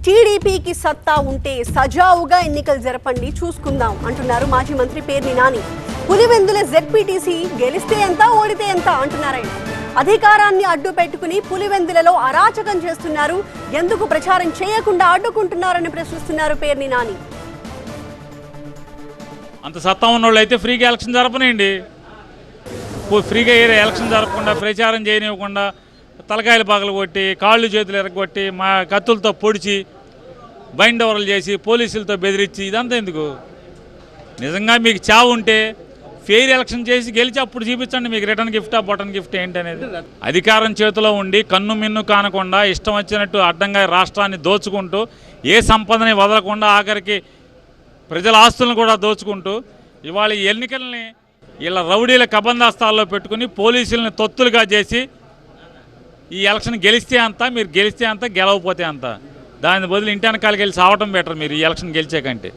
టీడీపీకి సత్తా ఉంటే సజావుగా ఎన్నికలు జరపండి, చూసుకుందాం అంటున్నారు మాజీ మంత్రి పేర్ని నాని. పులివెందుల జెడ్పీటీసీ గెలిస్తే ఎంత ఓడితే ఎంత అంటున్నారాయన. అధికారాన్ని అడ్డు పెట్టుకుని పులివెందులలో అరాచకం చేస్తున్నారు, ఎందుకు ప్రచారం చేయకుండా అడ్డుకుంటున్నారని ప్రశ్నిస్తున్నారు పేర్ని నాని. అంత సత్తా ఉన్న వాళ్ళు అయితే ఫ్రీగా ఎలక్షన్ జరపనండి. ఫ్రీగా ఎలక్షన్ జరపకుండా, ప్రచారం చేయనివ్వకుండా, తలకాయలు పగలు కొట్టి, కాళ్ళు చేతులు ఎరగొట్టి, మా కత్తులతో పొడిచి, బైండ్ ఓవర్లు చేసి, పోలీసులతో బెదిరించి, ఇదంతా ఎందుకు? నిజంగా మీకు చావు ఉంటే ఫెయిర్ ఎలక్షన్ చేసి గెలిచి అప్పుడు చూపించండి మీకు రిటర్న్ గిఫ్టా బటన్ గిఫ్ట్ ఏంటనేది. అధికారం చేతిలో ఉండి కన్ను మిన్ను కానకుండా ఇష్టం వచ్చినట్టు అడ్డంగా రాష్ట్రాన్ని దోచుకుంటూ, ఏ సంపదని వదలకుండా, ఆఖరికి ప్రజల ఆస్తులను కూడా దోచుకుంటూ, ఇవాళ ఈ ఎన్నికల్ని ఇలా రౌడీల కబందాస్తాల్లో పెట్టుకుని పోలీసులని తొత్తులుగా చేసి ఈ ఎలక్షన్ గెలిస్తే అంత, మీరు గెలిస్తే అంత, గెలవకపోతే అంత. దాని బదులు ఇంటి వెనకాలకి వెళ్ళి సావటం బెటర్ మీరు ఈ ఎలక్షన్ గెలిచే కంటే.